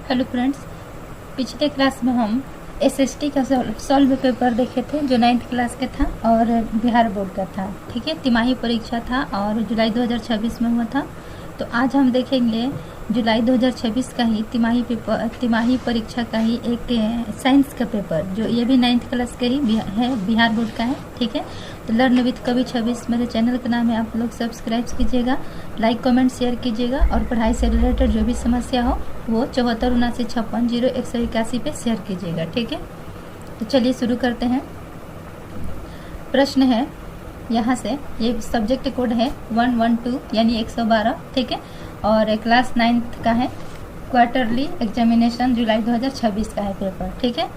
Hello friends, पिछले class में हम एसएसटी का सॉल्व पेपर देखे थे जो 9th क्लास का था और बिहार बोर्ड का था। ठीक है, तिमाही परीक्षा था और जुलाई 2026 में हुआ था। तो आज हम देखेंगे जुलाई 2026 का ही तिमाही परीक्षा का ही एक साइंस का पेपर, जो ये भी 9th क्लास का ही है, बिहार बोर्ड का है। ठीक है, तो लर्न विद कवि 26 मेरे चैनल का नाम है। आप लोग सब्सक्राइब कीजिएगा, लाइक कमेंट शेयर कीजिएगा और पढ़ाई से रिलेटेड जो भी समस्या हो वो 7479560181 पे शेयर कीजिएगा। ठीक है, तो चलिए शुरू करते हैं। प्रश्न है यहाँ से, ये सब्जेक्ट कोड है 112 यानी 112। ठीक है, और क्लास 9th का है, क्वार्टरली एग्जामिनेशन जुलाई 2026 का है पेपर। ठीक है,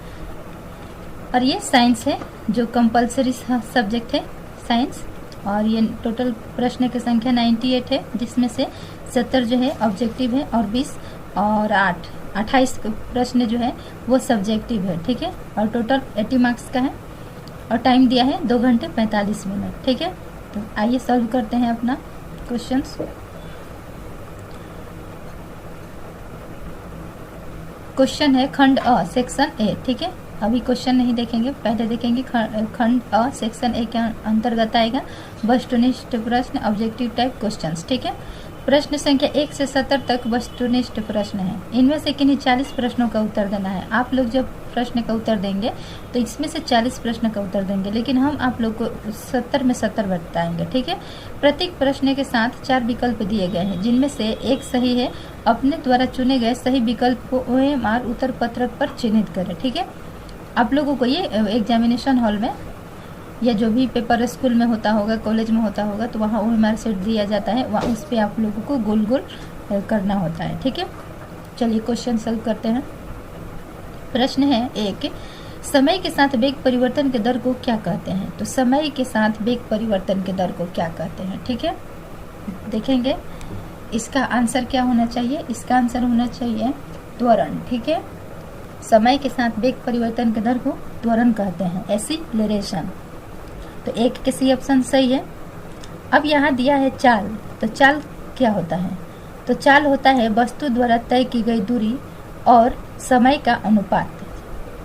और ये साइंस है जो कंपलसरी सब्जेक्ट है साइंस, और ये टोटल प्रश्न की संख्या 98 है, जिसमें से 70 जो है ऑब्जेक्टिव है और 20 और 28 प्रश्न जो है वो सब्जेक्टिव है। ठीक है, और टोटल 80 मार्क्स का है और टाइम दिया है 2 घंटे 45 मिनट। ठीक है, तो आइए सॉल्व करते हैं अपना क्वेश्चंस। क्वेश्चन है खंड अ सेक्शन ए। ठीक है, अभी क्वेश्चन नहीं देखेंगे, पहले देखेंगे खंड अ सेक्शन ए के अंतर्गत आएगा वस्तुनिष्ठ प्रश्न, ऑब्जेक्टिव टाइप क्वेश्चंस। ठीक है, प्रश्न संख्या 1 से 70 तक वस्तुनिष्ठ प्रश्न है। इनमें से किन्हीं 40 प्रश्नों का उत्तर देना है। आप लोग जब प्रश्न का उत्तर देंगे तो इसमें से 40 प्रश्न का उत्तर देंगे, लेकिन हम आप लोग को 70 में 70 बताएंगे। ठीक है, प्रत्येक प्रश्न के साथ 4 विकल्प दिए गए हैं, जिनमें से एक सही है। अपने द्वारा चुने गए सही विकल्प को OMR उत्तर पत्रक पर चिन्हित करें। ठीक है, आप लोगों को ये एग्जामिनेशन हॉल में या जो भी पेपर स्कूल में होता होगा, कॉलेज में होता होगा, तो वहाँ OMR सेट दिया जाता है, वहाँ उस पर आप लोगों को गोल गोल करना होता है। ठीक है, चलिए क्वेश्चन सॉल्व करते हैं। प्रश्न है एक, समय के साथ वेग परिवर्तन के दर को क्या कहते हैं? तो समय के साथ वेग परिवर्तन के दर को क्या कहते हैं? ठीक है, देखेंगे इसका आंसर क्या होना चाहिए। इसका आंसर होना चाहिए त्वरण। ठीक है, समय के साथ वेग परिवर्तन के दर को त्वरण कहते हैं, एक्सीलरेशन। तो एक के सी ऑप्शन सही है। अब यहाँ दिया है चाल, तो चाल क्या होता है? तो चाल होता है वस्तु द्वारा तय की गई दूरी और समय का अनुपात।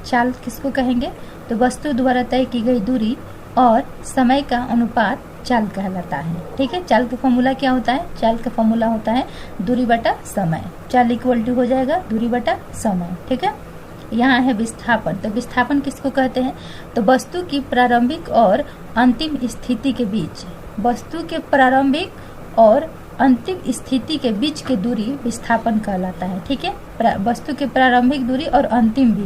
चाल किसको कहेंगे? तो वस्तु द्वारा तय की गई दूरी और समय का अनुपात चाल कहलाता है। ठीक है, चाल का फॉर्मूला क्या होता है? चाल का फॉर्मूला होता है दूरी बटा समय। चाल इक्वल टू हो जाएगा दूरी बटा समय। ठीक है, यहाँ है विस्थापन। तो विस्थापन किसको कहते हैं? तो वस्तु की प्रारंभिक और अंतिम स्थिति के बीच, वस्तु के प्रारंभिक और अंतिम स्थिति के बीच की दूरी विस्थापन कहलाता है। ठीक है, वस्तु के प्रारंभिक दूरी और अंतिम भी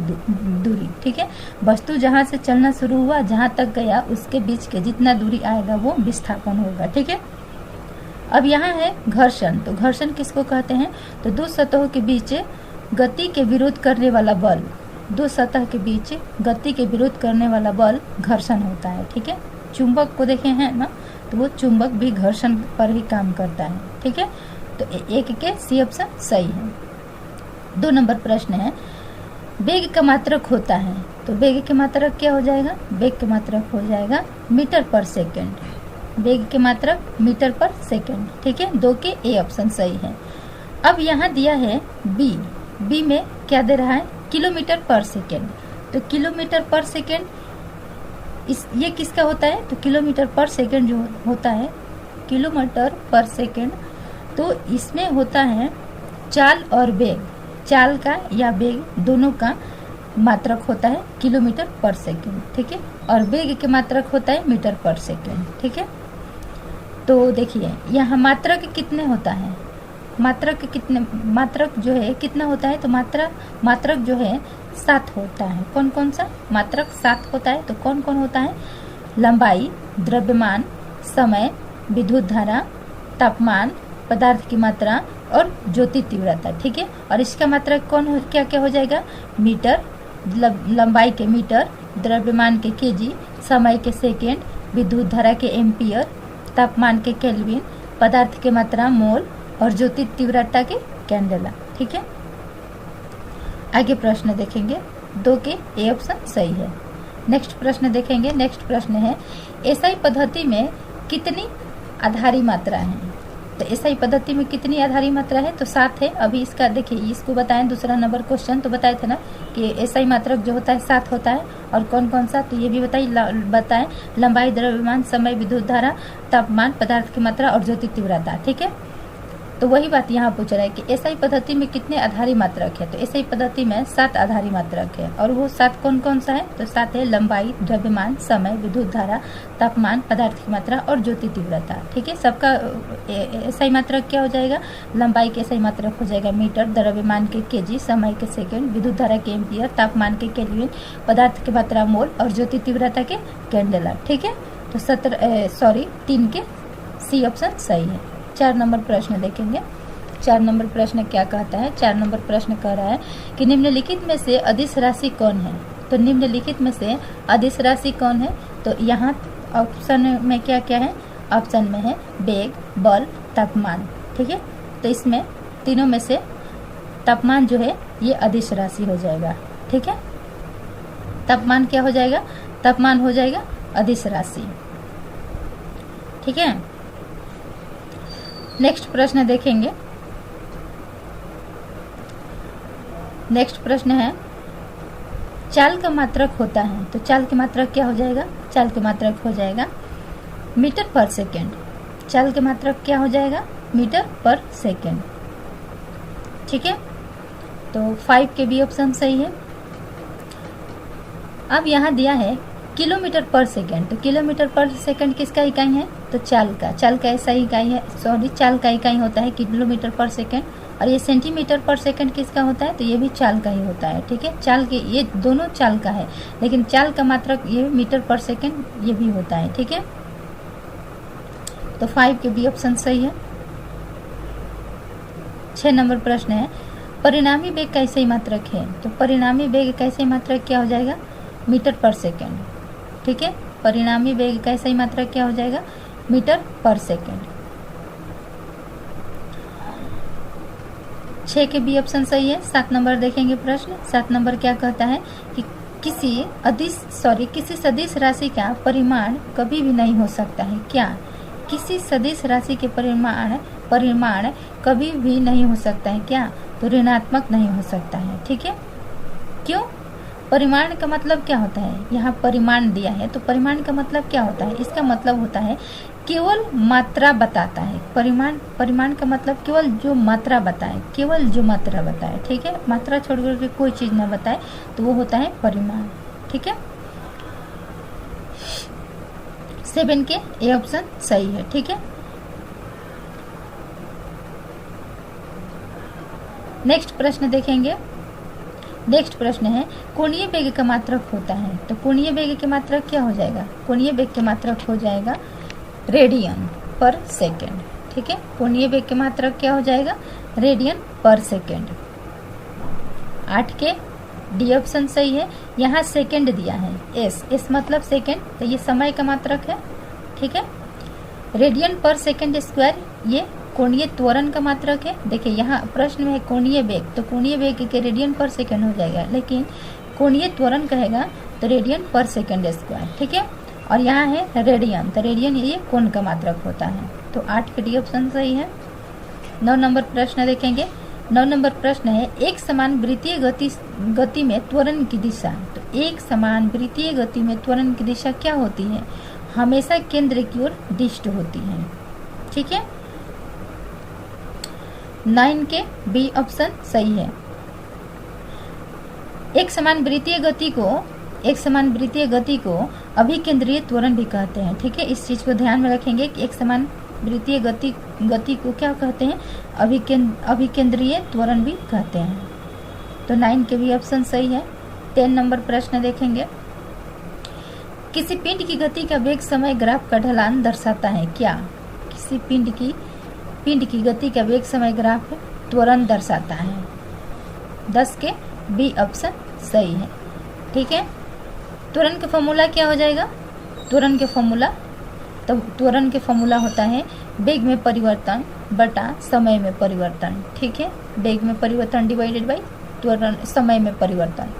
दूरी। ठीक है, वस्तु जहाँ से चलना शुरू हुआ, जहाँ तक गया, उसके बीच के जितना दूरी आएगा वो विस्थापन होगा। ठीक है, अब यहाँ है घर्षण। तो घर्षण किसको कहते हैं? तो दो सतहों के बीच गति के विरोध करने वाला बल, दो सतह के बीच गति के विरोध करने वाला बल घर्षण होता है। ठीक है, चुंबक को देखे हैं ना, तो वो चुंबक भी घर्षण पर ही काम करता है। ठीक है, तो एक के सी ऑप्शन सही है। 2 नंबर प्रश्न है, वेग का मात्रक होता है। तो वेग के मात्रक क्या हो जाएगा? वेग के मात्रक हो जाएगा मीटर पर सेकेंड। वेग के मात्रक मीटर पर सेकेंड। ठीक है, 2 के ए ऑप्शन सही है। अब यहाँ दिया है बी, बी में क्या दे रहा है? किलोमीटर पर सेकेंड। तो किलोमीटर पर सेकेंड ये किसका होता है? तो किलोमीटर पर सेकेंड जो होता है, किलोमीटर पर सेकेंड, तो इसमें होता है चाल और वेग, चाल का या वेग दोनों का मात्रक होता है किलोमीटर पर सेकेंड। ठीक है, और वेग के मात्रक होता है मीटर पर सेकेंड। ठीक है, तो देखिए यहाँ मात्रक कितने होता है? मात्रक कितने, मात्रक जो है कितना होता है? तो मात्रक जो है 7 होता है। कौन कौन सा मात्रक 7 होता है? तो कौन कौन होता है? लंबाई, द्रव्यमान, समय, विद्युत धारा, तापमान, पदार्थ की मात्रा और ज्योति तीव्रता। ठीक है, और इसका मात्रक क्या क्या हो जाएगा? मीटर, लंबाई के मीटर, द्रव्यमान के केजी, समय के सेकेंड, विद्युत धारा के एम्पियर, तापमान के केल्विन, पदार्थ की मात्रा मोल और ज्योति तीव्रता के कैंडेला। ठीक है, आगे प्रश्न देखेंगे। 2 के ए ऑप्शन सही है। नेक्स्ट प्रश्न देखेंगे। नेक्स्ट प्रश्न है, एसआई पद्धति में कितनी आधारी मात्रा है? तो एसआई पद्धति में कितनी आधारी मात्रा है? तो 7 है। अभी इसका देखिए, इसको बताएं दूसरा नंबर क्वेश्चन, तो बताए थे ना कि एसआई मात्रक जो होता है 7 होता है। और कौन कौन सा? तो ये भी बताएं, लंबाई, द्रव्यमान, समय, विद्युत धारा, तापमान, पदार्थ की मात्रा और ज्योति तीव्रता। ठीक है, तो वही बात यहाँ पूछ रहा है कि एसआई पद्धति में कितने आधारी मात्रक है? तो एसआई पद्धति में 7 आधारी मात्रक है। और वो 7 कौन कौन सा है? तो 7 है लंबाई, द्रव्यमान, समय, विद्युत धारा, तापमान, पदार्थ की मात्रा और ज्योति तीव्रता। ठीक है, सबका एसआई मात्रक क्या हो जाएगा? लंबाई के एसआई मात्रक हो जाएगा मीटर, द्रव्यमान के केजी, समय के सेकेंड, विद्युत धारा के एम्पियर, तापमान के केल्विन, पदार्थ की मात्रा मोल और ज्योति तीव्रता के कैंडेला। ठीक है, तो 3 के सी ऑप्शन सही है। 4 नंबर प्रश्न देखेंगे। 4 नंबर प्रश्न क्या कहता है? 4 नंबर प्रश्न कह रहा है कि निम्नलिखित में से अदिश राशि कौन है? तो निम्नलिखित में से अदिश राशि कौन है? तो यहाँ ऑप्शन में क्या क्या है? ऑप्शन में है वेग, बल, तापमान। ठीक है, तो इसमें तीनों में से तापमान जो है ये अदिश राशि हो जाएगा। ठीक है, तापमान क्या हो जाएगा? तापमान हो जाएगा अदिश राशि। ठीक है, नेक्स्ट प्रश्न देखेंगे। नेक्स्ट प्रश्न है चाल का मात्रक होता है। तो चाल की मात्रक क्या हो जाएगा? चाल की मात्रक हो जाएगा मीटर पर सेकेंड। चाल की मात्रक क्या हो जाएगा? मीटर पर सेकेंड। ठीक है, तो 5 के बी ऑप्शन सही है। अब यहाँ दिया है किलोमीटर पर सेकेंड। तो किलोमीटर पर सेकेंड किसका इकाई है? तो चाल का ऐसा इकाई है, चाल का इकाई होता है किलोमीटर पर सेकेंड। और ये सेंटीमीटर पर सेकेंड किसका होता है? तो ये भी चाल का ही होता है। ठीक है, चाल के ये दोनों चाल का है, लेकिन चाल का मात्रक ये मीटर पर सेकेंड ये भी होता है। ठीक है, तो 5 के बी ऑप्शन सही है। 6 नंबर प्रश्न है परिणामी वेग का ऐसे मात्रक है। तो परिणामी वेग का ऐसे मात्रक क्या हो जाएगा? मीटर पर सेकेंड। ठीक है, परिणामी वेग का ऐसा मात्रक क्या हो जाएगा? मीटर पर सेकेंड। 6 के बी ऑप्शन सही है। 7 नंबर देखेंगे प्रश्न। 7 नंबर क्या कहता है कि किसी सदिश राशि का परिमाण कभी भी नहीं हो सकता है। क्या? किसी सदिश राशि के परिमाण कभी भी नहीं हो सकता है। क्या? तो ऋणात्मक नहीं हो सकता है। ठीक है, क्यों? परिमाण का मतलब क्या होता है? यहाँ परिमाण दिया है, तो परिमाण का मतलब क्या होता है? इसका मतलब होता है केवल मात्रा बताता है। परिमाण का मतलब केवल जो मात्रा बताए, केवल जो मात्रा बताए। ठीक है, मात्रा छोड़ करके कोई चीज ना बताए तो वो होता है परिमाण। ठीक है, 7 के ए ऑप्शन सही है। ठीक है, नेक्स्ट प्रश्न देखेंगे। नेक्स्ट प्रश्न है कोणीय वेग का मात्रक होता है। तो कोणीय वेग के मात्रक क्या हो जाएगा? कोणीय वेग के मात्रक हो जाएगा रेडियन पर सेकेंड। ठीक है, कोणीय वेग के मात्रक क्या हो जाएगा? रेडियन पर सेकेंड। 8 के डी ऑप्शन सही है। यहाँ सेकेंड दिया है, एस मतलब सेकेंड, तो ये समय का मात्रक है। ठीक है, रेडियन पर सेकेंड स्क्वायर ये कोणीय त्वरण का मात्रक है। देखिए यहाँ प्रश्न में है कोणीय वेग, तो कोणीय वेग के रेडियन पर सेकेंड हो जाएगा, लेकिन कोणीय त्वरण कहेगा तो रेडियन पर सेकेंड स्क्वायर। ठीक है, और यहाँ है रेडियन, तो रेडियन ये कोण का मात्रक होता है। तो 8 के डी ऑप्शन सही है। 9 नंबर प्रश्न देखेंगे। 9 नंबर प्रश्न है एक समान वृत्तीय गति में त्वरण की दिशा। तो एक समान वृत्तीय गति में त्वरण की दिशा क्या होती है? हमेशा केंद्र की ओर दिष्ट होती है। ठीक है, 9 के बी ऑप्शन सही है। एक समान वृत्तीय गति को अभिकेंद्रीय त्वरण भी कहते हैं। ठीक है, इस चीज को ध्यान में रखेंगे कि एक समान वृत्तीय गति को क्या कहते हैं? अभिकेंद्रीय त्वरण भी कहते हैं। तो 9 के भी ऑप्शन सही है। 10 नंबर प्रश्न देखेंगे। किसी पिंड की गति का वेग समय ग्राफ का ढलान दर्शाता है। क्या? किसी पिंड की गति का वेग समय ग्राफ त्वरण दर्शाता है। 10 के बी ऑप्शन सही है। ठीक है, त्वरण का फॉर्मूला क्या हो जाएगा? त्वरण के फॉर्मूला होता है वेग में परिवर्तन बटा समय में परिवर्तन। ठीक है, वेग में परिवर्तन डिवाइडेड बाई त्वरण समय में परिवर्तन।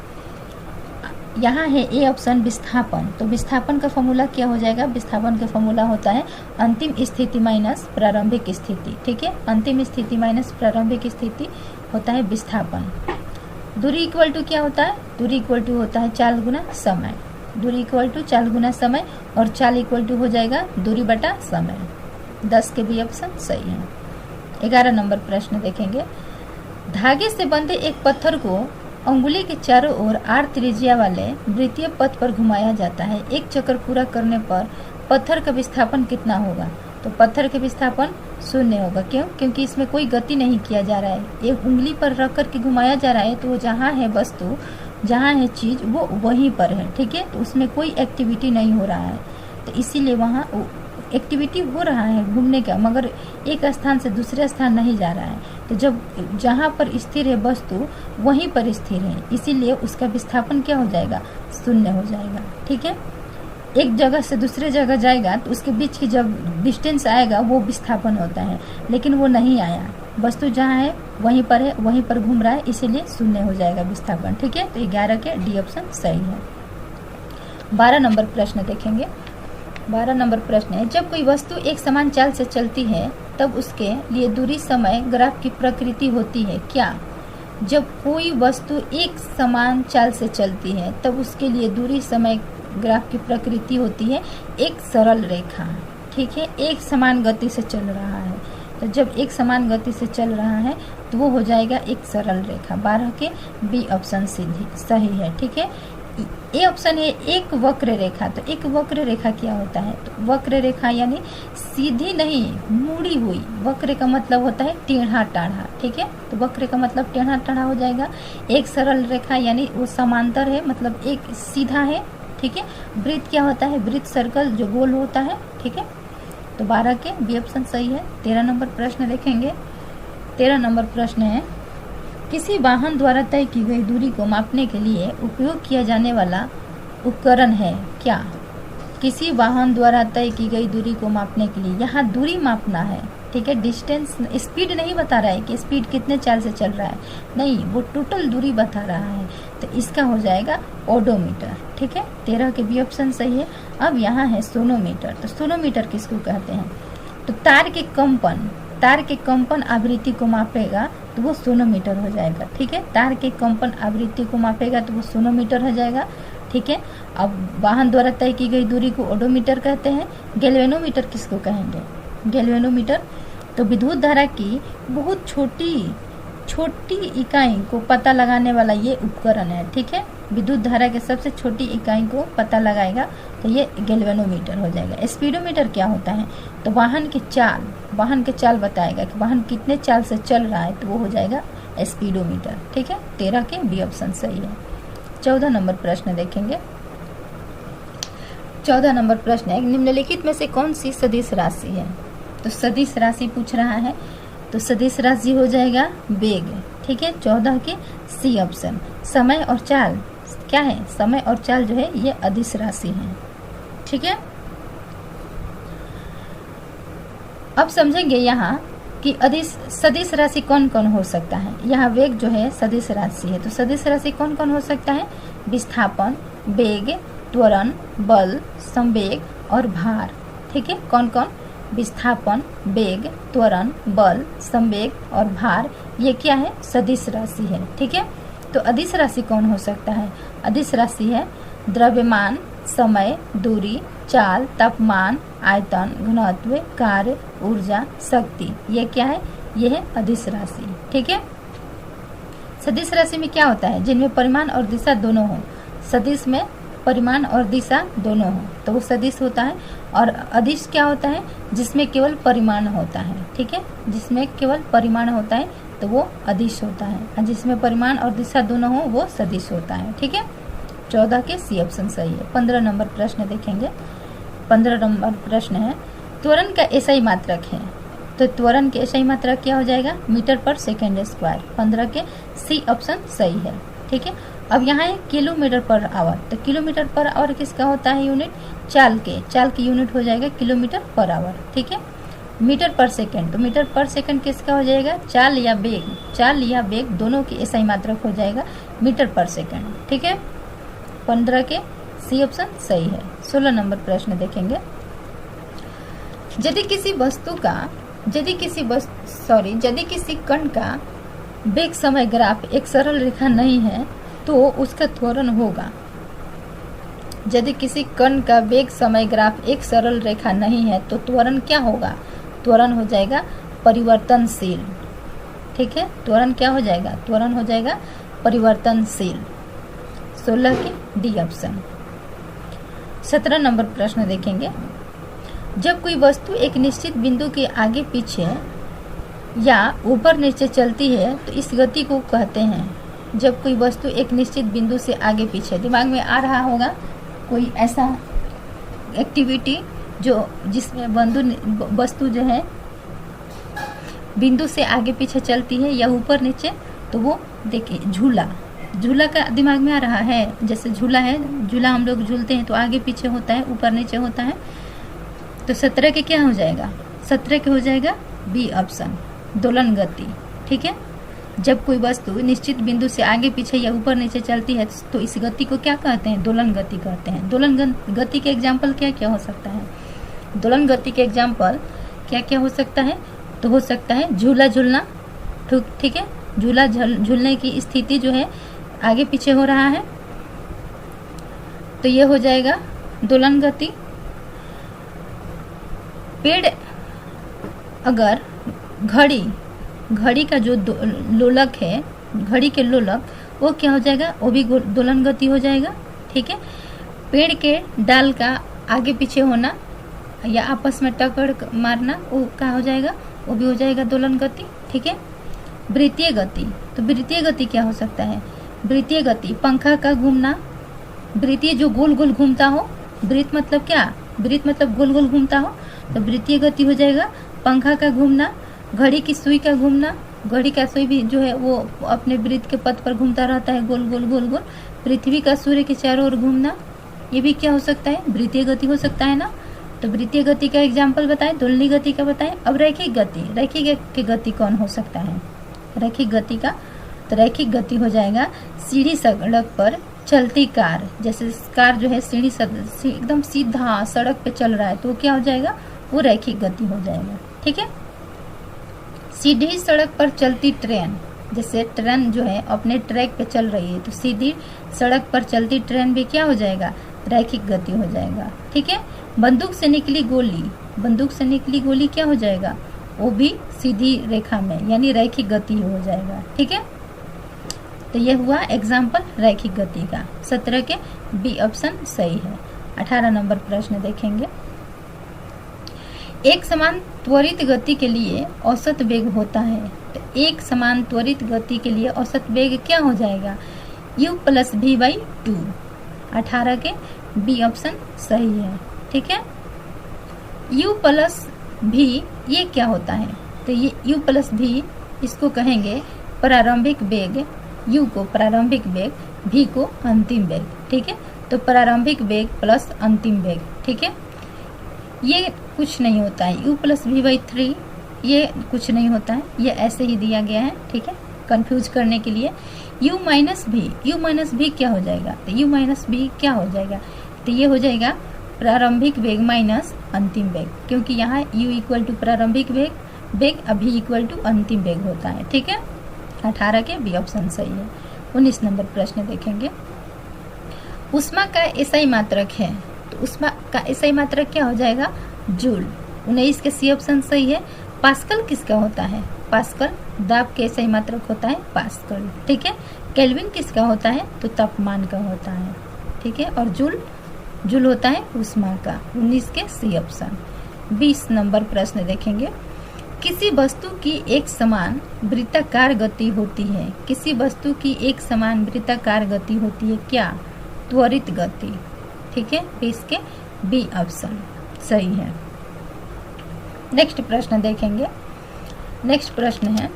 यहाँ है ए ऑप्शन विस्थापन। तो विस्थापन का फॉर्मूला क्या हो जाएगा? विस्थापन का फॉर्मूला होता है अंतिम स्थिति माइनस प्रारंभिक स्थिति। ठीक है, अंतिम स्थिति माइनस प्रारंभिक स्थिति होता है विस्थापन। दूरी इक्वल टू क्या होता है? दूरी इक्वल टू होता है चाल गुना समय। दूरी इक्वल टू चाल गुना समय, और चाल इक्वल टू हो जाएगा दूरी बटा समय। 10 के भी ऑप्शन सही है। 11 नंबर प्रश्न देखेंगे। धागे से बंधे एक पत्थर को अंगुली के चारों ओर आर त्रिज्या वाले वृत्तीय पथ पर घुमाया जाता है। एक चक्कर पूरा करने पर पत्थर का विस्थापन कितना होगा? तो पत्थर का विस्थापन 0 होगा। क्यों? क्योंकि इसमें कोई गति नहीं किया जा रहा है, एक उंगली पर रख कर के घुमाया जा रहा है। तो जहाँ है वस्तु, जहाँ है चीज, वो वहीं पर है। ठीक है, तो उसमें कोई एक्टिविटी नहीं हो रहा है, तो इसीलिए वहाँ एक्टिविटी हो रहा है घूमने का, मगर एक स्थान से दूसरे स्थान नहीं जा रहा है। तो जब जहाँ पर स्थिर है वस्तु वहीं पर स्थिर है, इसीलिए उसका विस्थापन क्या हो जाएगा? 0 हो जाएगा। ठीक है, एक जगह से दूसरे जगह जाएगा तो उसके बीच की जब डिस्टेंस आएगा वो विस्थापन होता है, लेकिन वो नहीं आया, वस्तु जहाँ है वहीं पर है, वहीं पर घूम रहा है, इसीलिए 0 हो जाएगा विस्थापन। ठीक है, तो 11 के डी ऑप्शन सही है। 12 नंबर प्रश्न देखेंगे। 12 नंबर प्रश्न है, जब कोई वस्तु एक समान चाल से चलती है तब उसके लिए दूरी समय ग्राफ की प्रकृति होती है क्या? जब कोई वस्तु एक समान चाल से चलती है तब उसके लिए दूरी समय ग्राफ की प्रकृति होती है एक सरल रेखा। ठीक है, एक समान गति से चल रहा है, तो जब एक समान गति से चल रहा है तो वो हो जाएगा एक सरल रेखा। 12 के बी ऑप्शन सीधी सही है। ठीक है, ए ऑप्शन है एक वक्र रेखा। तो एक वक्र रेखा क्या होता है? तो वक्र रेखा यानी सीधी नहीं, मुड़ी हुई। वक्र का मतलब होता है टेढ़ा टाढ़ा। ठीक है, तो वक्र का मतलब टेढ़ा टाढ़ा हो जाएगा। एक सरल रेखा यानी वो समांतर है, मतलब एक सीधा है। ठीक है, वृत्त क्या होता है? वृत्त सर्कल जो गोल होता है। ठीक है, तो 12 के बी ऑप्शन सही है। 13 नंबर प्रश्न देखेंगे। 13 नंबर प्रश्न है, किसी वाहन द्वारा तय की गई दूरी को मापने के लिए उपयोग किया जाने वाला उपकरण है क्या? किसी वाहन द्वारा तय की गई दूरी को मापने के लिए, यहाँ दूरी मापना है। ठीक है, डिस्टेंस, स्पीड नहीं बता रहा है कि स्पीड कितने चाल से चल रहा है, नहीं, वो टोटल दूरी बता रहा है, तो इसका हो जाएगा ओडोमीटर। ठीक है, 13 के बी ऑप्शन सही है। अब यहाँ है सोनोमीटर। तो सोनोमीटर किसको कहते हैं? तो तार के कंपन आवृत्ति को मापेगा तो वो सोनोमीटर हो जाएगा। ठीक है, तार के कंपन आवृत्ति को मापेगा तो वो सोनोमीटर हो जाएगा। ठीक है, अब वाहन द्वारा तय की गई दूरी को ओडोमीटर कहते हैं। गैल्वेनोमीटर किसको कहेंगे? गैल्वेनोमीटर तो विद्युत धारा की बहुत छोटी इकाई को पता लगाने वाला ये उपकरण है। ठीक है, विद्युत धारा के सबसे छोटी इकाई को पता लगाएगा तो ये गैल्वेनोमीटर हो जाएगा। स्पीडोमीटर क्या होता है? तो वाहन के चाल बताएगा कि वाहन कितने चाल से चल रहा है, तो वो हो जाएगा स्पीडोमीटर। ठीक है, 13 के बी ऑप्शन सही है। 14 नंबर प्रश्न देखेंगे। 14 नंबर प्रश्न है, निम्नलिखित में से कौन सी सदिश राशि है? तो सदिश राशि पूछ रहा है, तो सदिश राशि हो जाएगा वेग। ठीक है, 14 के सी ऑप्शन। समय और चाल क्या है? समय और चाल जो है ये अदिश राशि है। ठीक है, अब समझेंगे यहाँ कि सदिश राशि कौन कौन हो सकता है। यहाँ वेग जो है सदिश राशि है, तो सदिश राशि कौन कौन हो सकता है? विस्थापन, वेग, त्वरण, बल, संवेग और भार। ठीक है, कौन कौन? विस्थापन, वेग, त्वरण, बल, संवेग और भार, ये क्या है? सदिश राशि है। ठीक है, तो अदिश राशि कौन हो सकता है? अदिश राशि है द्रव्यमान, समय, दूरी, चाल, तापमान, आयतन, घनत्व, कार्य, ऊर्जा, शक्ति, ये क्या है? ये है अदिश राशि। ठीक है, सदिश राशि में क्या होता है? जिनमें परिमाण और दिशा दोनों हो। सदिश में परिमाण और दिशा दोनों हो तो वो सदिश होता है। और अदिश क्या होता है? जिसमें केवल परिमाण होता है। ठीक है, जिसमें केवल परिमाण होता है तो वो अदिश होता है, और जिसमें परिमाण और दिशा दोनों हो वो सदिश होता है। ठीक है, 14 के सी ऑप्शन सही है। 15 नंबर प्रश्न देखेंगे। 15 नंबर प्रश्न है, त्वरण का एसआई मात्रक है। तो त्वरण के एसआई मात्रक क्या हो जाएगा? मीटर पर सेकेंड स्क्वायर। 15 के सी ऑप्शन सही है। ठीक है, अब यहाँ है किलोमीटर पर आवर। तो किलोमीटर पर आवर किसका होता है यूनिट? चाल की यूनिट हो जाएगा किलोमीटर पर आवर। ठीक है, मीटर पर सेकंड, तो मीटर पर सेकंड किसका हो जाएगा? चाल या वेग दोनों की एसआई मात्रक हो जाएगा मीटर पर सेकंड। ठीक है, 15 के सी ऑप्शन सही है। 16 नंबर प्रश्न देखेंगे। यदि किसी कण का वेग समय ग्राफ एक सरल रेखा नहीं है तो उसका त्वरण होगा। यदि किसी कण का वेग समय ग्राफ एक सरल रेखा नहीं है तो त्वरण क्या होगा? त्वरण हो जाएगा परिवर्तनशील। ठीक है, त्वरण क्या हो जाएगा? त्वरण हो जाएगा परिवर्तनशील। 16 के डी ऑप्शन। 17 नंबर प्रश्न देखेंगे। जब कोई वस्तु एक निश्चित बिंदु के आगे पीछे या ऊपर नीचे चलती है तो इस गति को कहते हैं। जब कोई वस्तु एक निश्चित बिंदु से आगे पीछे, दिमाग में आ रहा होगा कोई ऐसा एक्टिविटी जिसमें वस्तु जो है बिंदु से आगे पीछे चलती है या ऊपर नीचे, तो वो देखिए झूला का दिमाग में आ रहा है। जैसे झूला है, झूला हम लोग झूलते हैं तो आगे पीछे होता है, ऊपर नीचे होता है। तो 17 के क्या हो जाएगा? 17 के हो जाएगा बी ऑप्शन, दोलन गति। ठीक है, जब कोई वस्तु निश्चित बिंदु से आगे पीछे या ऊपर नीचे चलती है तो इस गति को क्या कहते हैं? दोलन गति कहते हैं। दोलन गति के एग्जाम्पल क्या क्या हो सकता है? दोलन गति के एग्जाम्पल क्या क्या हो सकता है? तो हो सकता है झूला झूलना। ठीक है, झूला झूलने की स्थिति जो है आगे पीछे हो रहा है तो ये हो जाएगा दोलन गति। पेड़, अगर घड़ी का जो लोलक है, घड़ी के लोलक, वो क्या हो जाएगा? वो भी दोलन गति हो जाएगा। ठीक है, पेड़ के डाल का आगे पीछे होना या आपस में टक्कर मारना, वो क्या हो जाएगा? वो भी हो जाएगा दोलन गति। ठीक है, वृत्तीय गति, तो वृत्तीय गति क्या हो सकता है? वृत्तीय गति पंखा का घूमना, वृत्तीय जो गोल गोल घूमता हो। वृत्त मतलब क्या? वृत्त मतलब गोल गोल घूमता हो, तो वृत्तीय गति हो जाएगा पंखा का घूमना। घड़ी की सुई का घूमना, घड़ी का सुई भी जो है वो अपने वृत्त के पथ पर घूमता रहता है, गोल गोल गोल गोल। पृथ्वी का सूर्य के चारों ओर घूमना, ये भी क्या हो सकता है? वृत्तीय गति हो सकता है ना। तो वृत्तीय गति का एग्जाम्पल बताएं, दोलनी गति का बताएं। अब रैखिक गति, रैखिक की गति कौन हो सकता है? रैखिक गति का, तो रैखिक गति हो जाएगा सीढ़ी सड़क पर चलती कार। जैसे कार जो है सीढ़ी एकदम सीधा सड़क पे चल रहा है तो क्या हो जाएगा? वो रैखिक गति हो जाएगा। ठीक है, सीधी सड़क पर चलती ट्रेन, जैसे ट्रेन जो है अपने ट्रैक पे चल रही है तो सीधी सड़क पर चलती ट्रेन भी क्या हो जाएगा? रैखिक गति हो जाएगा। ठीक है, बंदूक से निकली गोली, बंदूक से निकली गोली क्या हो जाएगा? वो भी सीधी रेखा में, यानी रैखिक गति हो जाएगा। ठीक है, तो यह हुआ एग्जाम्पल रैखिक गति का। 17 के बी ऑप्शन सही है। 18 नंबर प्रश्न देखेंगे। एक समान त्वरित गति के लिए औसत वेग होता है, तो एक समान त्वरित गति के लिए औसत वेग क्या हो जाएगा? u + v/2। 18 के बी ऑप्शन सही है। ठीक है, u + v ये क्या होता है? तो ये u + v इसको कहेंगे प्रारंभिक वेग, u को प्रारंभिक वेग, v को अंतिम वेग। ठीक है, तो प्रारंभिक वेग प्लस अंतिम वेग। ठीक है, ये कुछ नहीं होता है, u + v/3 ये कुछ नहीं होता है, ये ऐसे ही दिया गया है। ठीक है, कंफ्यूज करने के लिए। u - v क्या हो जाएगा? तो u - v क्या हो जाएगा? तो ये हो जाएगा प्रारंभिक वेग माइनस अंतिम वेग, क्योंकि यहाँ u = प्रारंभिक वेग अब v = अंतिम वेग होता है। ठीक है, 18 के बी ऑप्शन सही है। 19 नंबर प्रश्न देखेंगे। उष्मा का एसआई मात्रक है, तो उष्मा का एसआई मात्रक क्या हो जाएगा? जूल। 19 के सी ऑप्शन सही है। पास्कल किसका होता है? पास्कल दाब के एसआई मात्रक होता है पास्कल। ठीक है, केल्विन किसका होता है? तो तापमान का होता है। ठीक है, और जूल होता है उष्मा का। 19 के सी ऑप्शन। 20 नंबर प्रश्न देखेंगे। किसी वस्तु की एक समान वृत्ताकार गति होती है, किसी वस्तु की एक समान वृत्ताकार गति होती है क्या? त्वरित गति। ठीक है, 20 के बी ऑप्शन सही है। नेक्स्ट प्रश्न देखेंगे। नेक्स्ट प्रश्न है,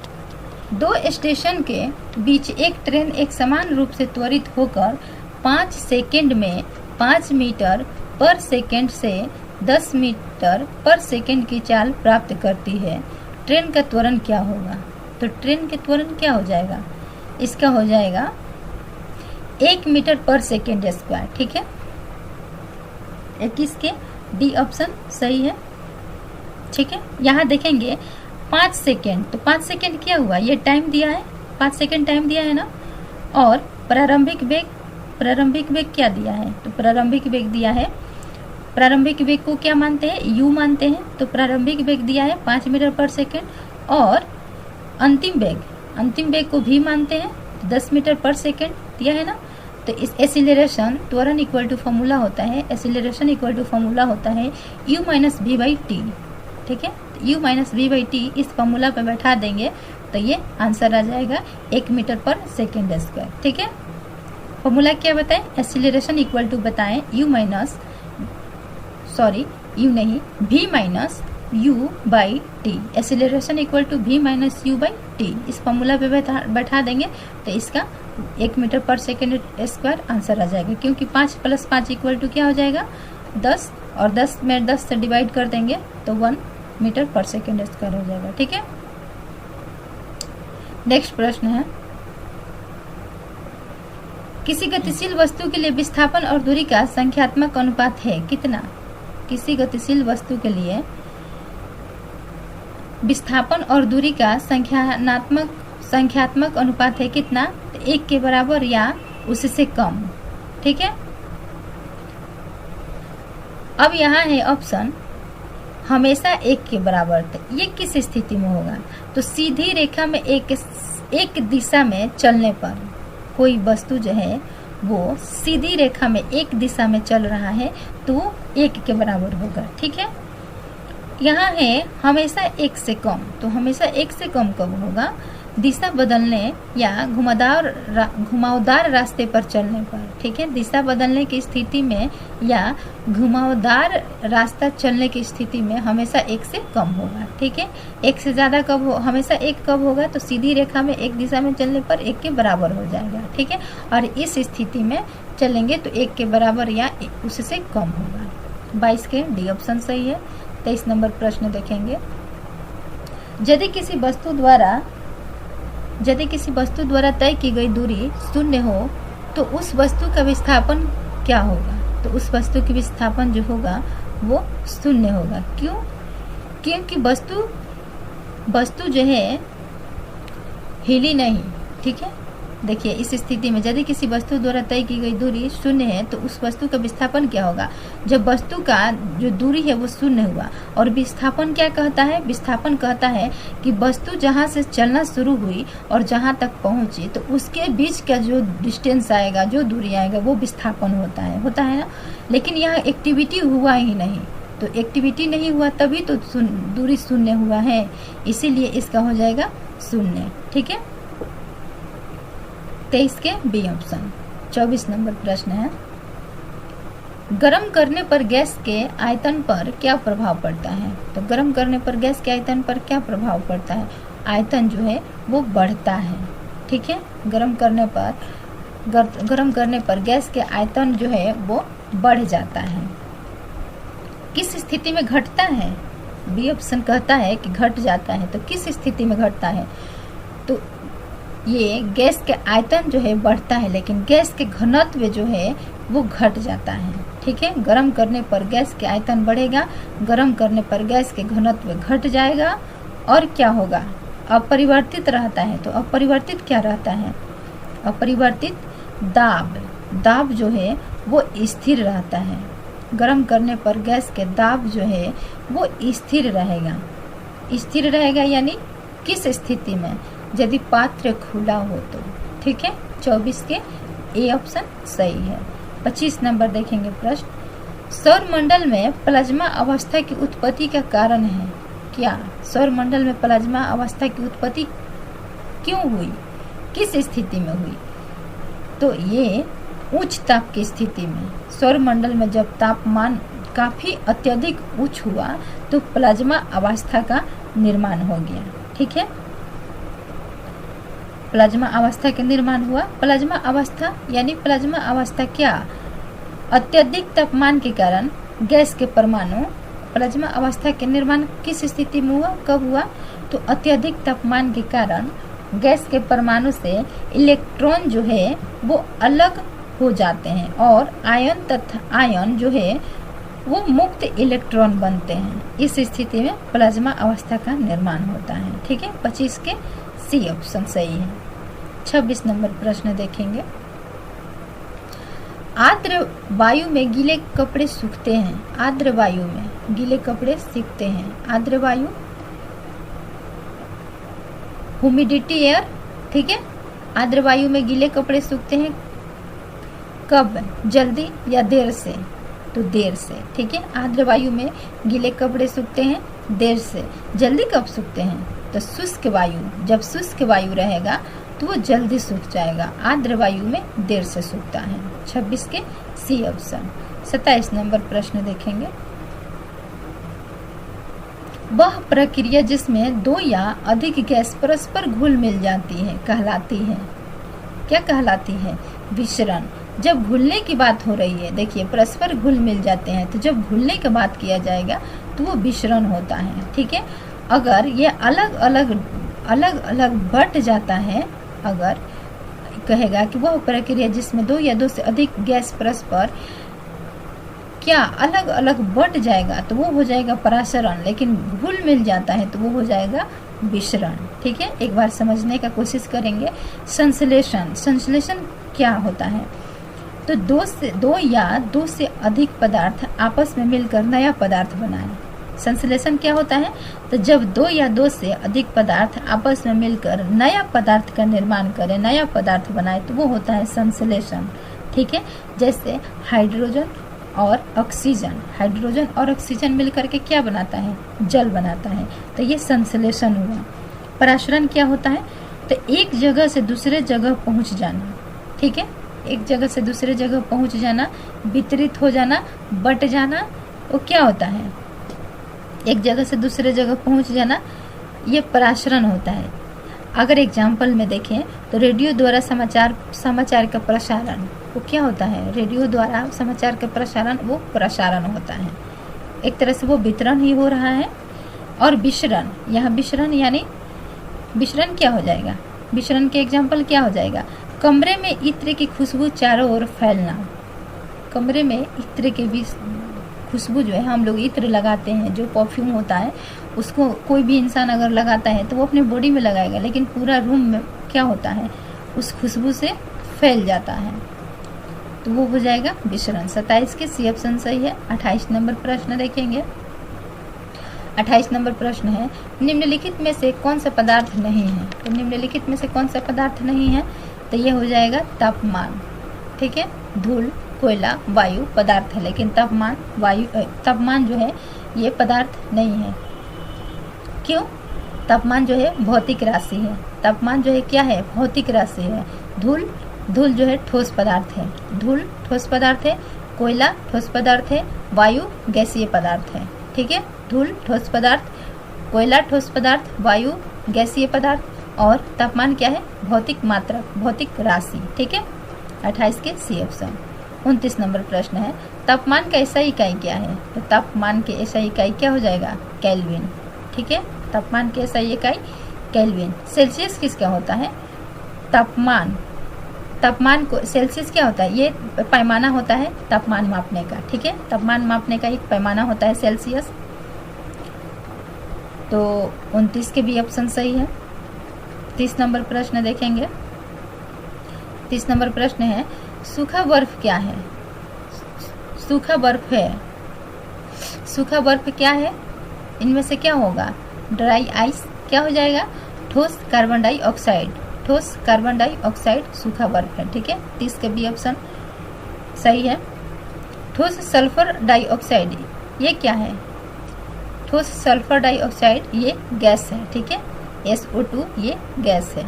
दो स्टेशन के बीच एक ट्रेन एक समान रूप से त्वरित होकर 5 सेकंड में 5 मीटर पर सेकंड से 10 मीटर पर सेकंड की चाल प्राप्त करती है। ट्रेन का त्वरण क्या होगा? तो ट्रेन के त्वरण क्या हो जाएगा? इसका हो जाएगा 1 मीटर पर सेकेंड स्क्वायर। ठीक है, 21 के डी ऑप्शन सही है। ठीक है, यहाँ देखेंगे 5 सेकेंड, तो 5 सेकेंड क्या हुआ, ये टाइम दिया है, 5 सेकेंड टाइम दिया है ना। और प्रारंभिक वेग क्या दिया है, तो प्रारंभिक वेग दिया है, प्रारंभिक वेग को क्या मानते हैं, u मानते हैं, तो प्रारंभिक वेग दिया है 5 मीटर पर सेकेंड। और अंतिम वेग को v मानते हैं, 10 मीटर पर सेकेंड दिया है ना। तो इस एसिलेरेशन त्वरण इक्वल टू फॉर्मूला होता है, एसिलेरेशन इक्वल टू फॉर्मूला होता है u minus V by T. ठीक है, u minus V by T इस फॉर्मूला पे बैठा देंगे तो ये आंसर आ जाएगा 1 मीटर पर सेकेंड स्क्वायर। ठीक है, फॉर्मूला क्या बताएं, एसिलेरेशन इक्वल टू बताएं v minus u by T, acceleration equal to v minus u by T इस फॉर्मूला पे बैठा देंगे तो इसका 1 मीटर पर सेकेंड स्क्वायर आंसर आ जाएगा, क्योंकि 5 + 5 इक्वल टू क्या हो जाएगा 10, और 10 में 10 से डिवाइड कर देंगे तो 1 मीटर पर सेकेंड स्क्वायर हो जाएगा। ठीक है, नेक्स्ट प्रश्न है, किसी गतिशील वस्तु के लिए विस्थापन और दूरी का संख्यात्मक अनुपात है कितना। किसी गतिशील वस्तु के लिए विस्थापन और दूरी का संख्यात्मक अनुपात है कितना, तो 1 के बराबर या उससे कम। ठीक है, अब यहाँ है ऑप्शन हमेशा 1 के बराबर, तो ये किस स्थिति में होगा, तो सीधी रेखा में एक दिशा में चलने पर कोई वस्तु जो है वो सीधी रेखा में एक दिशा में चल रहा है तो 1 के बराबर होगा। ठीक है, यहाँ है हमेशा 1 से कम, तो हमेशा 1 से कम कब होगा, दिशा बदलने या घुमावदार रास्ते पर चलने पर। ठीक है, दिशा बदलने की स्थिति में या घुमावदार रास्ता चलने की स्थिति में हमेशा 1 से कम होगा। ठीक है, 1 से ज़्यादा कब हो, हमेशा 1 कब होगा, तो सीधी रेखा में एक दिशा में चलने पर 1 के बराबर हो जाएगा। ठीक है, और इस स्थिति में चलेंगे तो 1 के बराबर या उससे कम होगा। 22 के डी ऑप्शन सही है। 23 नंबर प्रश्न देखेंगे, यदि किसी वस्तु द्वारा तय की गई दूरी 0 हो तो उस वस्तु का विस्थापन क्या होगा, तो उस वस्तु की विस्थापन जो होगा वो 0 होगा। क्यों, क्योंकि वस्तु जो है हिली नहीं। ठीक है, देखिए इस स्थिति में यदि किसी वस्तु द्वारा तय की गई दूरी 0 है तो उस वस्तु का विस्थापन क्या होगा, जब वस्तु का जो दूरी है वो 0 हुआ। और विस्थापन क्या कहता है, विस्थापन कहता है कि वस्तु जहाँ से चलना शुरू हुई और जहाँ तक पहुँची तो उसके बीच का जो डिस्टेंस आएगा, जो दूरी आएगा वो विस्थापन होता है ना। लेकिन यहाँ एक्टिविटी हुआ ही नहीं, तो एक्टिविटी नहीं हुआ तभी तो दूरी 0 हुआ है, इसीलिए इसका हो जाएगा 0। ठीक है, 23 के बी ऑप्शन। 24 नंबर प्रश्न है, गर्म करने पर गैस के आयतन पर क्या प्रभाव पड़ता है, तो गर्म करने पर गैस के आयतन पर क्या प्रभाव पड़ता है, आयतन जो है वो बढ़ता है। ठीक है, गर्म करने पर गैस के आयतन जो है वो बढ़ जाता है। किस स्थिति में घटता है, बी ऑप्शन कहता है कि घट जाता है, तो किस स्थिति में घटता है, तो ये गैस के आयतन जो है बढ़ता है लेकिन गैस के घनत्व जो है वो घट जाता है। ठीक है, गर्म करने पर गैस के आयतन बढ़ेगा, गर्म करने पर गैस के घनत्व घट जाएगा और क्या होगा, अपरिवर्तित रहता है। तो अपरिवर्तित क्या रहता है, अपरिवर्तित दाब जो है वो स्थिर रहता है। गर्म करने पर गैस के दाब जो है वो स्थिर रहेगा यानी किस स्थिति में, यदि पात्र खुला हो तो। ठीक है, 24 के ए ऑप्शन सही है। 25 नंबर देखेंगे प्रश्न, सौरमंडल में प्लाज्मा अवस्था की उत्पत्ति का कारण है क्या, सौरमंडल में प्लाज्मा अवस्था की उत्पत्ति क्यों हुई, किस स्थिति में हुई, तो ये उच्च ताप की स्थिति में। सौरमंडल में जब तापमान काफी अत्यधिक उच्च हुआ तो प्लाज्मा अवस्था का निर्माण हो गया। ठीक है, प्लाज्मा अवस्था का निर्माण हुआ। प्लाज्मा अवस्था यानी प्लाज्मा अवस्था क्या, अत्यधिक तापमान के कारण गैस के परमाणु, प्लाज्मा अवस्था के निर्माण किस स्थिति में हुआ, कब हुआ, तो अत्यधिक तापमान के कारण गैस के परमाणु से इलेक्ट्रॉन जो है वो अलग हो जाते हैं और आयन जो है वो मुक्त इलेक्ट्रॉन बनते हैं। इस स्थिति में प्लाज्मा अवस्था का निर्माण होता है। ठीक है, 25 के सी ऑप्शन सही है। 26 नंबर प्रश्न देखेंगे। आर्द्र वायु में गीले कपड़े सूखते हैं। आर्द्र वायु में गीले कपड़े सूखते हैं। आर्द्र वायु, ह्यूमिडिटी एयर। ठीक है, आर्द्र वायु में गीले कपड़े सूखते हैं कब? जल्दी या देर से? तो देर से। ठीक है, आर्द्र वायु में गीले कपड़े सूखते हैं देर से। जल्दी कब सूखते हैं? तो शुष्क वायु, जब शुष्क वायु रहेगा तो वो जल्दी सूख जाएगा। आर्द्र वायु में देर से सूखता है। 26 के सी ऑप्शन। 27 नंबर प्रश्न देखेंगे। वह प्रक्रिया जिसमें दो या अधिक गैस परस्पर घुल मिल जाती है कहलाती है, क्या कहलाती है? विसरण। जब घुलने की बात हो रही है, देखिए परस्पर घुल मिल जाते हैं, तो जब घुलने की बात किया जाएगा तो वो विसरण होता है। ठीक है, अगर ये अलग अलग बट जाता है, अगर कहेगा कि वह प्रक्रिया जिसमें दो या दो से अधिक गैस परस्पर क्या अलग अलग बट जाएगा तो वो हो जाएगा परासरण, लेकिन घुल मिल जाता है तो वो हो जाएगा विसरण। ठीक है, एक बार समझने का कोशिश करेंगे। संश्लेषण। संश्लेषण क्या होता है? तो दो या दो से अधिक पदार्थ आपस में मिलकर नया पदार्थ बनाए। संश्लेषण क्या होता है? तो जब दो या दो से अधिक पदार्थ आपस में मिलकर नया पदार्थ का निर्माण करें, नया पदार्थ बनाए, तो वो होता है संश्लेषण। ठीक है, जैसे हाइड्रोजन और ऑक्सीजन। हाइड्रोजन और ऑक्सीजन मिलकर के क्या बनाता है? जल बनाता है। तो ये संश्लेषण हुआ। परासरण क्या होता है? तो एक जगह से दूसरे जगह पहुंच जाना। ठीक है, एक जगह से दूसरे जगह पहुंच जाना, वितरित हो जाना, बट जाना, वो क्या होता है? एक जगह से दूसरे जगह पहुंच जाना, ये परासरण होता है। अगर एग्जाम्पल में देखें तो रेडियो द्वारा समाचार का प्रसारण, वो क्या होता है? रेडियो द्वारा समाचार का प्रसारण, वो प्रसारण होता है। एक तरह से वो वितरण ही हो रहा है। और विसरण, यहाँ विसरण यानी विसरण क्या हो जाएगा? विसरण के एग्जाम्पल क्या हो जाएगा? कमरे में इत्र की खुशबू चारों ओर फैलना। कमरे में इत्र की खुशबू जो है, हम लोग इत्र लगाते हैं, जो परफ्यूम होता है, उसको कोई भी इंसान अगर लगाता है तो वो अपने बॉडी में लगाएगा, लेकिन पूरा रूम में क्या होता है? उस खुशबू से फैल जाता है, तो वो हो जाएगा विसरण। 27 के सी ऑप्शन सही है। 28 नंबर प्रश्न देखेंगे। 28 नंबर प्रश्न है, निम्नलिखित में से कौन सा पदार्थ नहीं है? तो निम्नलिखित में से कौन सा पदार्थ नहीं है? तो ये हो जाएगा तापमान। ठीक है, धूल, कोयला, वायु पदार्थ है, लेकिन तापमान जो है ये पदार्थ नहीं है। क्यों? तापमान जो है भौतिक राशि है। तापमान जो है क्या है? भौतिक राशि है। धूल जो है ठोस पदार्थ है। धूल ठोस पदार्थ है। कोयला ठोस पदार्थ है। वायु गैसीय पदार्थ है। ठीक है, धूल ठोस पदार्थ, कोयला ठोस पदार्थ, वायु गैसीय पदार्थ, और तापमान क्या है? भौतिक मात्रा, भौतिक राशि। ठीक है, 28 के सी ऑप्शन। 29 नंबर प्रश्न है, तापमान का एसआई इकाई क्या है? तो तापमान के एसआई इकाई क्या हो जाएगा? केल्विन। ठीक है, तापमान के एसआई इकाई केल्विन। सेल्सियस किसका होता है? तापमान को सेल्सियस क्या होता है? ये पैमाना होता है तापमान मापने का। ठीक है, तापमान मापने का एक पैमाना होता है सेल्सियस। तो 29 के भी ऑप्शन सही है। 30 नंबर प्रश्न देखेंगे। 30 नंबर प्रश्न है, सूखा बर्फ क्या है? सूखा बर्फ है। सूखा बर्फ क्या है? इनमें से क्या होगा? ड्राई आइस क्या हो जाएगा? ठोस कार्बन डाइऑक्साइड। ठोस कार्बन डाइऑक्साइड सूखा बर्फ है। ठीक है, 30 के बी ऑप्शन सही है। ठोस सल्फर डाइऑक्साइड ये क्या है? ठोस सल्फर डाइऑक्साइड ये गैस है। ठीक है, SO2 ये गैस है।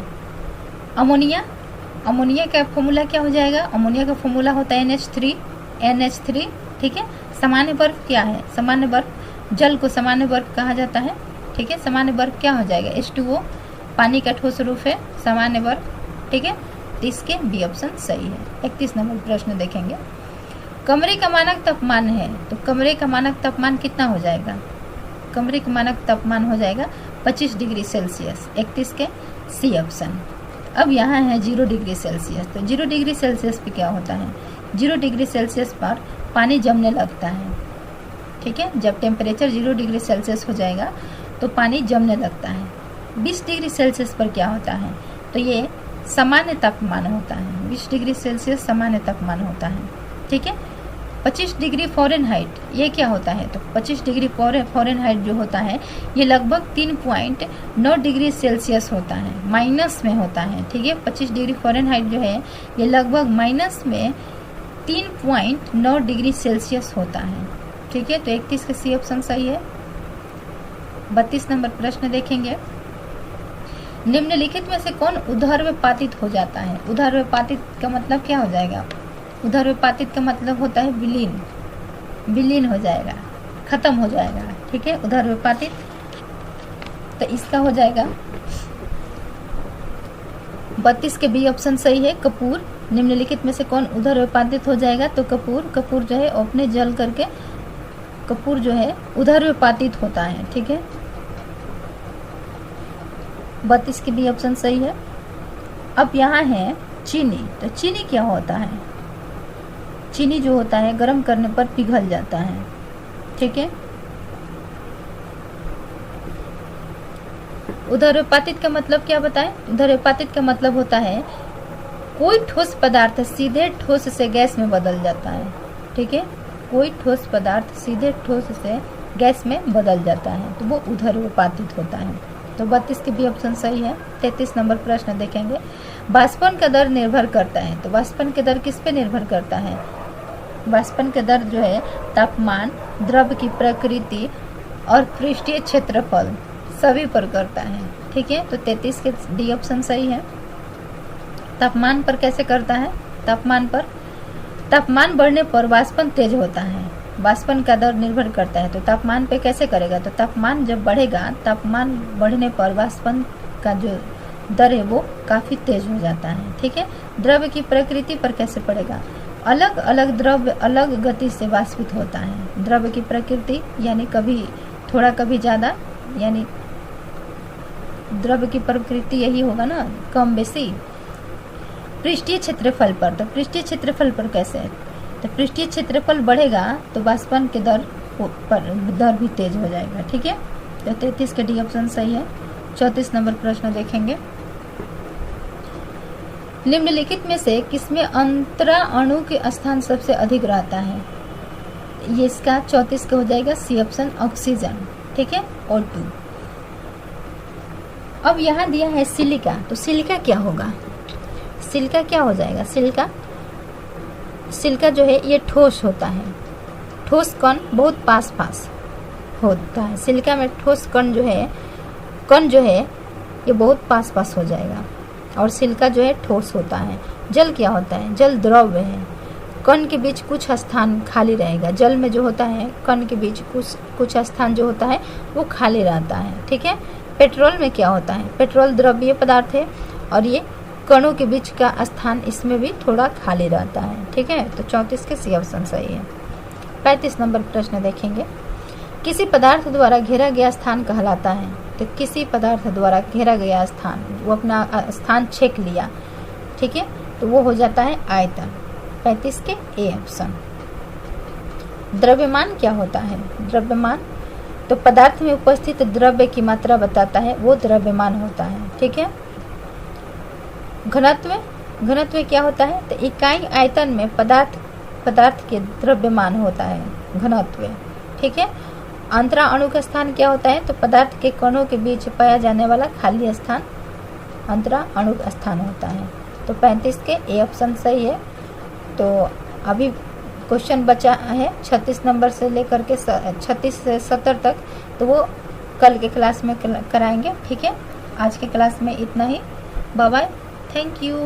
अमोनिया का फॉर्मूला क्या हो जाएगा? अमोनिया का फॉर्मूला होता है NH3। ठीक है, सामान्य बर्फ क्या है? सामान्य बर्फ, जल को सामान्य बर्फ कहा जाता है। ठीक है, सामान्य बर्फ क्या हो जाएगा? H2O, पानी का ठोस रूप है सामान्य बर्फ। ठीक है, 30 के बी ऑप्शन सही है। 31 नंबर प्रश्न देखेंगे। कमरे का मानक तापमान है, तो कमरे का मानक तापमान कितना हो जाएगा? कमरे का मानक तापमान हो जाएगा 25 डिग्री सेल्सियस। 31 के सी ऑप्शन। अब यहाँ है 0 डिग्री सेल्सियस, तो 0 डिग्री सेल्सियस पे क्या होता है, 0 डिग्री सेल्सियस पर पानी जमने लगता है। ठीक है, जब टेम्परेचर 0 डिग्री सेल्सियस हो जाएगा तो पानी जमने लगता है। 20 डिग्री सेल्सियस पर क्या होता है, तो ये सामान्य तापमान होता है। 20 डिग्री सेल्सियस सामान्य तापमान होता है। ठीक है, 25 डिग्री फ़ारेनहाइट ये क्या होता है, तो 25 डिग्री फ़ारेनहाइट जो होता है ये लगभग 3.9 डिग्री सेल्सियस होता है, माइनस में होता है। ठीक है, 25 डिग्री फ़ारेनहाइट जो है ये लगभग माइनस में 3.9 डिग्री सेल्सियस होता है। ठीक है, तो 31 का सी ऑप्शन सही है। 32 नंबर प्रश्न देखेंगे, निम्नलिखित में से कौन उदर्वपातित हो जाता है। उदर्वपातित का मतलब क्या हो जाएगा, उदर्वपातित का मतलब होता है विलीन, विलीन हो जाएगा, खत्म हो जाएगा। ठीक है, उदर्वपातित, तो इसका हो जाएगा 32 के बी ऑप्शन सही है, कपूर। निम्नलिखित में से कौन उदर्वपातित हो जाएगा, तो कपूर। कपूर जो है अपने जल करके कपूर जो है उदर्वपातित होता है। ठीक है, 32 की बी ऑप्शन सही है। अब यहाँ है चीनी, तो चीनी क्या होता है, चीनी जो होता है गर्म करने पर पिघल जाता है। ठीक है, उदर्वपातित का मतलब क्या बताएं, उदर्वपातित का मतलब होता है कोई ठोस पदार्थ सीधे ठोस से गैस में बदल जाता है। ठीक है, कोई ठोस पदार्थ सीधे ठोस से गैस में बदल जाता है, तो वो उदर्वपातित होता है। तो 32 की भी ऑप्शन सही है। 33 नंबर प्रश्न देखेंगे, वाष्पन का दर निर्भर करता है, तो वाष्पन के दर किस पे निर्भर करता है, वाष्पन के दर जो है तापमान, द्रव की प्रकृति और पृष्ठीय क्षेत्रफल सभी पर करता है। ठीक है, तो 33 के डी ऑप्शन सही है। तापमान पर कैसे करता है, तापमान पर, तापमान बढ़ने पर वाष्पन तेज होता है, वाष्पन का दर निर्भर करता है। तो तापमान पे कैसे करेगा, तो तापमान जब बढ़ेगा, तापमान बढ़ने पर वाष्पन का जो दर है वो काफ़ी तेज हो जाता है। ठीक है, द्रव की प्रकृति पर कैसे पड़ेगा, अलग अलग द्रव्य अलग गति से वाष्पित होता है। द्रव की प्रकृति यानी कभी थोड़ा कभी ज़्यादा, यानी द्रव की प्रकृति यही होगा ना, कम बेसी। पृष्ठीय क्षेत्रफल पर, तो पृष्ठीय क्षेत्रफल पर कैसे, तो पृष्ठीय क्षेत्रफल बढ़ेगा तो वाष्पन के दर भी तेज हो जाएगा। ठीक है, तो 33 के डी ऑप्शन सही है। 34 नंबर प्रश्न देखेंगे, निम्नलिखित में से किसमें अंतरा अणु के स्थान सबसे अधिक रहता है, ये इसका 34 का हो जाएगा सी ऑप्शन, ऑक्सीजन। ठीक है, O2। अब यहाँ दिया है सिलिका, तो सिलिका क्या होगा, सिलिका क्या हो जाएगा, सिलिका, सिलिका जो है ये ठोस होता है, ठोस कण बहुत पास पास होता है। सिलिका में ठोस कण जो है ये बहुत पास पास हो जाएगा, और सिलिका जो है ठोस होता है। जल क्या होता है, जल द्रव्य है, कण के बीच कुछ स्थान खाली रहेगा। जल में जो होता है कण के बीच कुछ स्थान जो होता है वो खाली रहता है। ठीक है, पेट्रोल में क्या होता है, पेट्रोल द्रव्य पदार्थ है और ये कणों के बीच का स्थान इसमें भी थोड़ा खाली रहता है। ठीक है, तो 34 के सी ऑप्शन सही है। 35 नंबर प्रश्न देखेंगे, किसी पदार्थ द्वारा घेरा गया स्थान कहलाता है, तो किसी पदार्थ द्वारा घेरा गया स्थान, वो अपना स्थान छेक लिया। ठीक है, तो वो हो जाता है आयतन। 35 के ए ऑप्शन। द्रव्यमान क्या होता है, द्रव्यमान तो पदार्थ में उपस्थित द्रव्य की मात्रा बताता है, वो द्रव्यमान होता है। ठीक है, घनत्व, घनत्व क्या होता है, तो इकाई आयतन में पदार्थ के द्रव्यमान होता है घनत्व। ठीक है, अंतरा अणु का स्थान क्या होता है, तो पदार्थ के कणों के बीच पाया जाने वाला खाली स्थान अंतरा अणु का स्थान होता है। तो 35 के ए ऑप्शन सही है। तो अभी क्वेश्चन बचा है 36 नंबर से लेकर के 36 से 70 तक, तो वो कल के क्लास में कराएंगे। ठीक है, आज के क्लास में इतना ही। Bye bye, thank you.